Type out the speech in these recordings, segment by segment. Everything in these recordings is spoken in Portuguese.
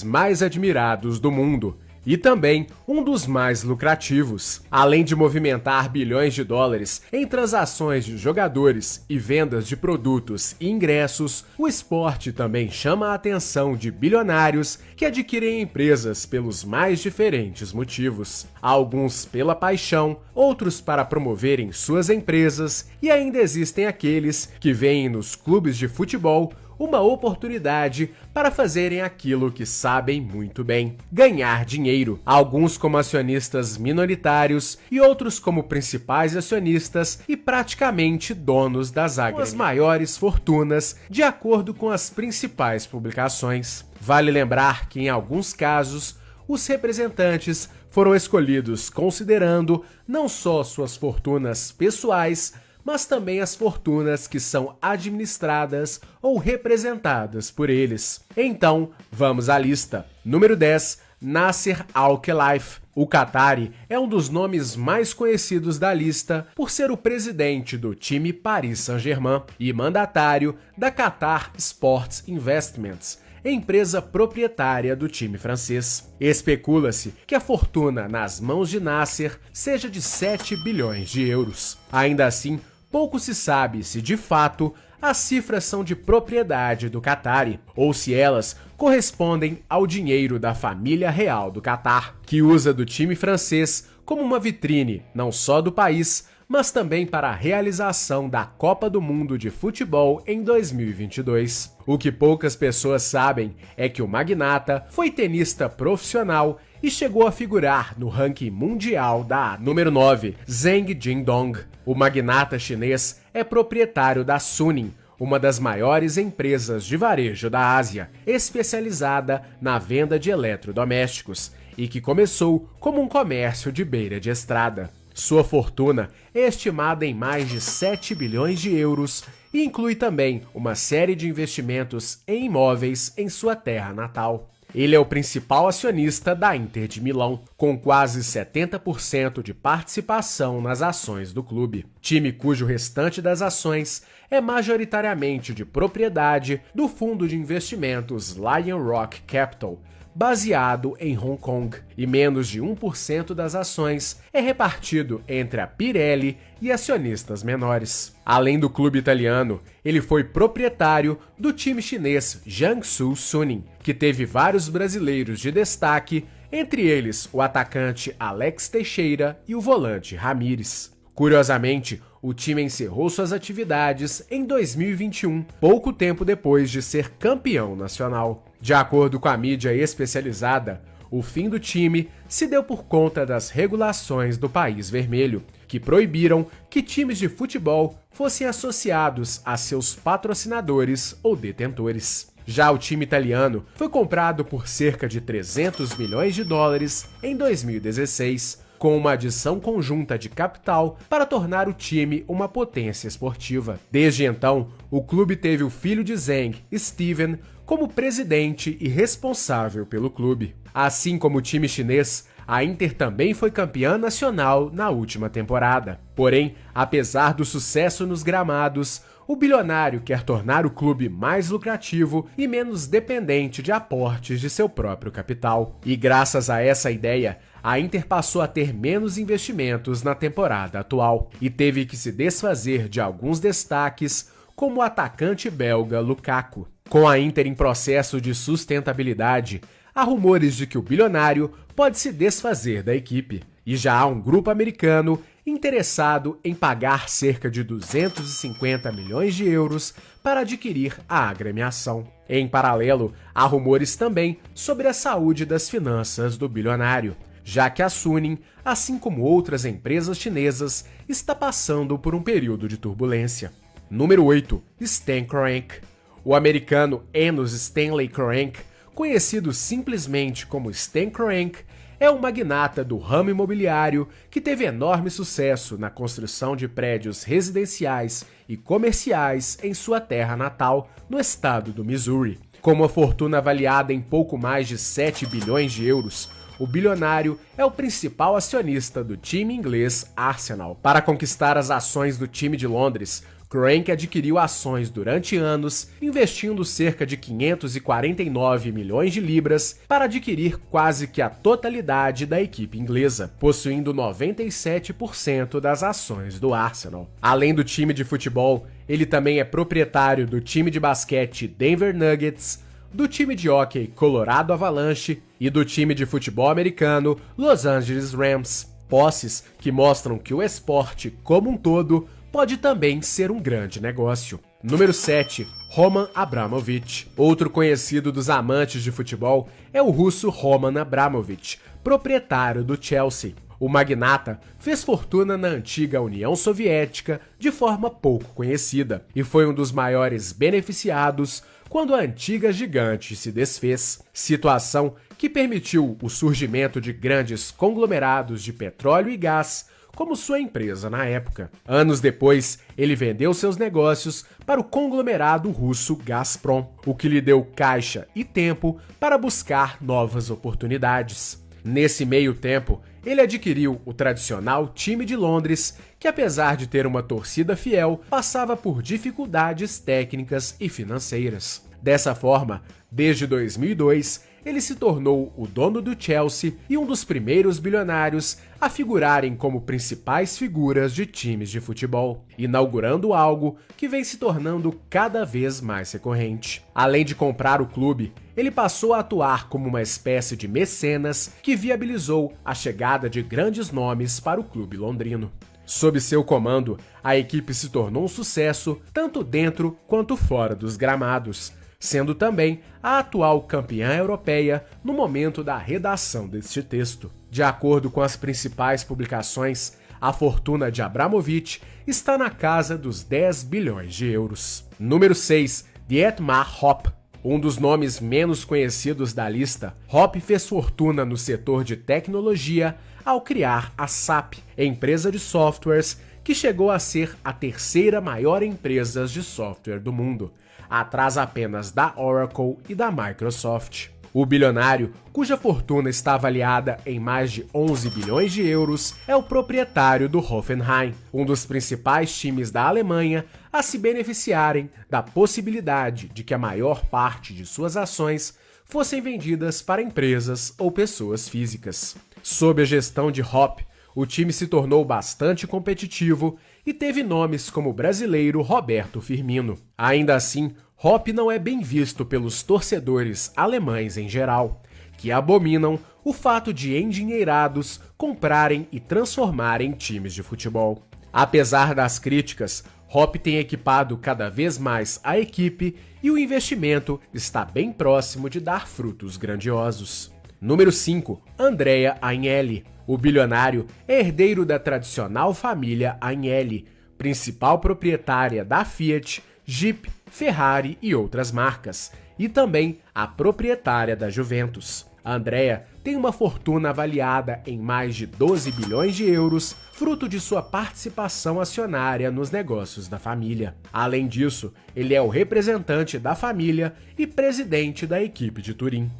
mais admirados do mundo e também um dos mais lucrativos. Além de movimentar bilhões de dólares em transações de jogadores e vendas de produtos e ingressos, o esporte também chama a atenção de bilionários que adquirem empresas pelos mais diferentes motivos. Alguns pela paixão, outros para promoverem suas empresas, e ainda existem aqueles que veem nos clubes de futebol uma oportunidade para fazerem aquilo que sabem muito bem: ganhar dinheiro. Alguns como acionistas minoritários e outros como principais acionistas e praticamente donos das agremiações, as maiores fortunas, de acordo com as principais publicações. Vale lembrar que em alguns casos os representantes foram escolhidos considerando não só suas fortunas pessoais, mas também as fortunas que são administradas ou representadas por eles. Então, vamos à lista. Número 10, Nasser Al-Khelaifi. O qatari é um dos nomes mais conhecidos da lista por ser o presidente do time Paris Saint-Germain e mandatário da Qatar Sports Investments, empresa proprietária do time francês. Especula-se que a fortuna nas mãos de Nasser seja de 7 bilhões de euros. Ainda assim, pouco se sabe se, de fato, as cifras são de propriedade do qatari ou se elas correspondem ao dinheiro da família real do Qatar, que usa do time francês como uma vitrine não só do país, mas também para a realização da Copa do Mundo de Futebol em 2022. O que poucas pessoas sabem é que o magnata foi tenista profissional e chegou a figurar no ranking mundial da número 9, Zheng Jindong. O magnata chinês é proprietário da Suning, uma das maiores empresas de varejo da Ásia, especializada na venda de eletrodomésticos, e que começou como um comércio de beira de estrada. Sua fortuna é estimada em mais de 7 bilhões de euros e inclui também uma série de investimentos em imóveis em sua terra natal. Ele é o principal acionista da Inter de Milão, com quase 70% de participação nas ações do clube, time cujo restante das ações é majoritariamente de propriedade do fundo de investimentos Lion Rock Capital, baseado em Hong Kong, e menos de 1% das ações é repartido entre a Pirelli e acionistas menores. Além do clube italiano, ele foi proprietário do time chinês Jiangsu Suning, que teve vários brasileiros de destaque, entre eles o atacante Alex Teixeira e o volante Ramires. Curiosamente, o time encerrou suas atividades em 2021, pouco tempo depois de ser campeão nacional. De acordo com a mídia especializada, o fim do time se deu por conta das regulações do País Vermelho, que proibiram que times de futebol fossem associados a seus patrocinadores ou detentores. Já o time italiano foi comprado por cerca de 300 milhões de dólares em 2016, com uma adição conjunta de capital para tornar o time uma potência esportiva. Desde então, o clube teve o filho de Zheng, Steven, como presidente e responsável pelo clube. Assim como o time chinês, a Inter também foi campeã nacional na última temporada. Porém, apesar do sucesso nos gramados, o bilionário quer tornar o clube mais lucrativo e menos dependente de aportes de seu próprio capital. E graças a essa ideia, a Inter passou a ter menos investimentos na temporada atual e teve que se desfazer de alguns destaques, como o atacante belga Lukaku. Com a Inter em processo de sustentabilidade, há rumores de que o bilionário pode se desfazer da equipe, e já há um grupo americano interessado em pagar cerca de 250 milhões de euros para adquirir a agremiação. Em paralelo, há rumores também sobre a saúde das finanças do bilionário, já que a Suning, assim como outras empresas chinesas, está passando por um período de turbulência. Número 8. Stan Kroenke. O americano Enos Stanley Kroenke, conhecido simplesmente como Stan Kroenke, é um magnata do ramo imobiliário que teve enorme sucesso na construção de prédios residenciais e comerciais em sua terra natal, no estado do Missouri. Com uma fortuna avaliada em pouco mais de 7 bilhões de euros, o bilionário é o principal acionista do time inglês Arsenal. Para conquistar as ações do time de Londres, Kroenke adquiriu ações durante anos, investindo cerca de 549 milhões de libras para adquirir quase que a totalidade da equipe inglesa, possuindo 97% das ações do Arsenal. Além do time de futebol, ele também é proprietário do time de basquete Denver Nuggets, do time de hóquei Colorado Avalanche e do time de futebol americano Los Angeles Rams. Posses que mostram que o esporte, como um todo, pode também ser um grande negócio. Número 7. Roman Abramovich. Outro conhecido dos amantes de futebol é o russo Roman Abramovich, proprietário do Chelsea. O magnata fez fortuna na antiga União Soviética de forma pouco conhecida e foi um dos maiores beneficiados quando a antiga gigante se desfez, situação que permitiu o surgimento de grandes conglomerados de petróleo e gás, como sua empresa na época. Anos depois, ele vendeu seus negócios para o conglomerado russo Gazprom, o que lhe deu caixa e tempo para buscar novas oportunidades. Nesse meio tempo, ele adquiriu o tradicional time de Londres, que apesar de ter uma torcida fiel, passava por dificuldades técnicas e financeiras. Dessa forma, desde 2002, ele se tornou o dono do Chelsea e um dos primeiros bilionários a figurarem como principais figuras de times de futebol, inaugurando algo que vem se tornando cada vez mais recorrente. Além de comprar o clube, ele passou a atuar como uma espécie de mecenas que viabilizou a chegada de grandes nomes para o clube londrino. Sob seu comando, a equipe se tornou um sucesso tanto dentro quanto fora dos gramados, sendo também a atual campeã europeia no momento da redação deste texto. De acordo com as principais publicações, a fortuna de Abramovich está na casa dos 10 bilhões de euros. Número 6. Dietmar Hopp. Um dos nomes menos conhecidos da lista, Hopp fez fortuna no setor de tecnologia ao criar a SAP, empresa de softwares que chegou a ser a terceira maior empresa de software do mundo, atrás apenas da Oracle e da Microsoft. O bilionário, cuja fortuna está avaliada em mais de 11 bilhões de euros, é o proprietário do Hoffenheim, um dos principais times da Alemanha a se beneficiarem da possibilidade de que a maior parte de suas ações fossem vendidas para empresas ou pessoas físicas. Sob a gestão de Hopp, o time se tornou bastante competitivo e teve nomes como o brasileiro Roberto Firmino. Ainda assim, Hopp não é bem visto pelos torcedores alemães em geral, que abominam o fato de endinheirados comprarem e transformarem times de futebol. Apesar das críticas, Hopp tem equipado cada vez mais a equipe e o investimento está bem próximo de dar frutos grandiosos. Número 5. Andrea Agnelli. O bilionário é herdeiro da tradicional família Agnelli, principal proprietária da Fiat, Jeep, Ferrari e outras marcas, e também a proprietária da Juventus. Andrea tem uma fortuna avaliada em mais de 12 bilhões de euros, fruto de sua participação acionária nos negócios da família. Além disso, ele é o representante da família e presidente da equipe de Turim.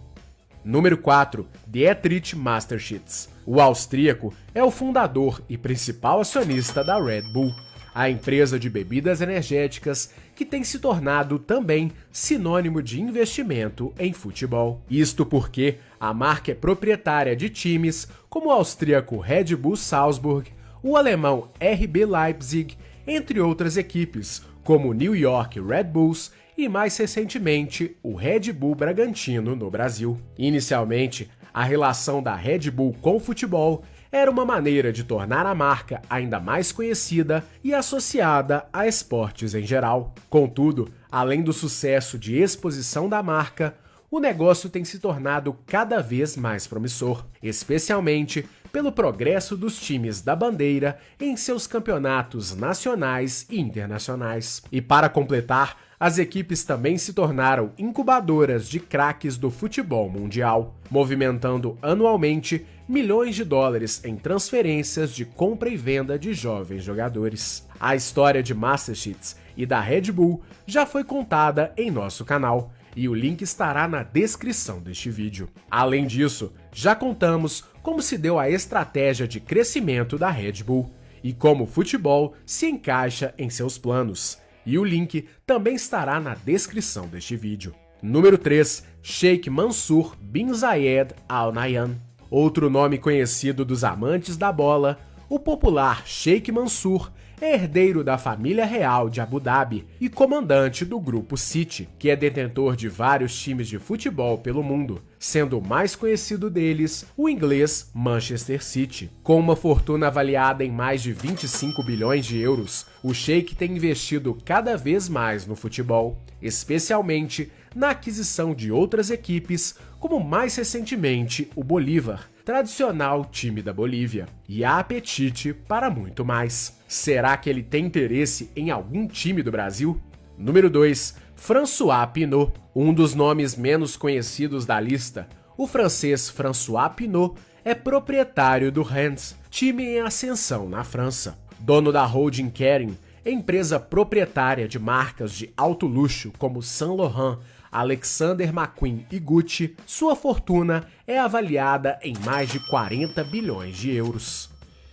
Número 4. Dietrich Mateschitz. O austríaco é o fundador e principal acionista da Red Bull, a empresa de bebidas energéticas que tem se tornado também sinônimo de investimento em futebol. Isto porque a marca é proprietária de times como o austríaco Red Bull Salzburg, o alemão RB Leipzig, entre outras equipes, como o New York Red Bulls e, mais recentemente, o Red Bull Bragantino no Brasil. Inicialmente, a relação da Red Bull com o futebol era uma maneira de tornar a marca ainda mais conhecida e associada a esportes em geral. Contudo, além do sucesso de exposição da marca, o negócio tem se tornado cada vez mais promissor, especialmente pelo progresso dos times da bandeira em seus campeonatos nacionais e internacionais. E para completar, as equipes também se tornaram incubadoras de craques do futebol mundial, movimentando anualmente milhões de dólares em transferências de compra e venda de jovens jogadores. A história de Mateschitz e da Red Bull já foi contada em nosso canal, e o link estará na descrição deste vídeo. Além disso, já contamos como se deu a estratégia de crescimento da Red Bull e como o futebol se encaixa em seus planos. E o link também estará na descrição deste vídeo. Número 3. Sheikh Mansour bin Zayed Al Nahyan. Outro nome conhecido dos amantes da bola, o popular Sheikh Mansour é herdeiro da família real de Abu Dhabi e comandante do Grupo City, que é detentor de vários times de futebol pelo mundo, sendo o mais conhecido deles o inglês Manchester City. Com uma fortuna avaliada em mais de 25 bilhões de euros, o Sheikh tem investido cada vez mais no futebol, especialmente na aquisição de outras equipes, como mais recentemente o Bolívar, tradicional time da Bolívia, e há apetite para muito mais. Será que ele tem interesse em algum time do Brasil? Número 2. François Pinault. Um dos nomes menos conhecidos da lista, o francês François Pinault é proprietário do Rennes, time em ascensão na França. Dono da holding Kering, empresa proprietária de marcas de alto luxo como Saint Laurent, Alexander McQueen e Gucci, sua fortuna é avaliada em mais de 40 bilhões de euros.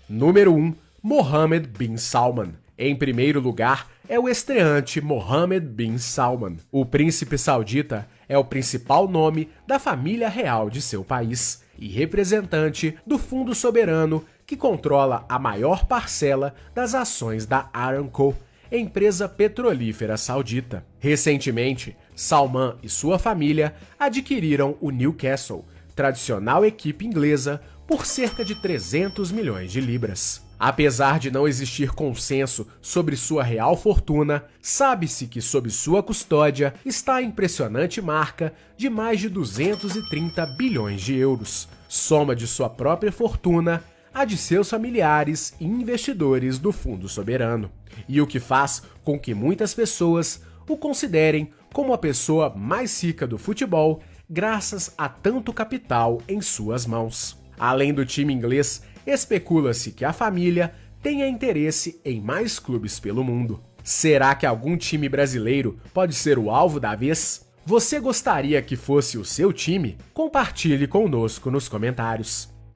Número 1. Mohammed bin Salman. Em primeiro lugar é o estreante Mohammed bin Salman. O príncipe saudita é o principal nome da família real de seu país e representante do fundo soberano que controla a maior parcela das ações da Aramco, empresa petrolífera saudita. Recentemente, Salman e sua família adquiriram o Newcastle, tradicional equipe inglesa, por cerca de 300 milhões de libras. Apesar de não existir consenso sobre sua real fortuna, sabe-se que sob sua custódia está a impressionante marca de mais de 230 bilhões de euros, soma de sua própria fortuna, a de seus familiares e investidores do fundo soberano, e o que faz com que muitas pessoas o considerem como a pessoa mais rica do futebol graças a tanto capital em suas mãos. Além do time inglês, especula-se que a família tenha interesse em mais clubes pelo mundo. Será que algum time brasileiro pode ser o alvo da vez? Você gostaria que fosse o seu time? Compartilhe conosco nos comentários.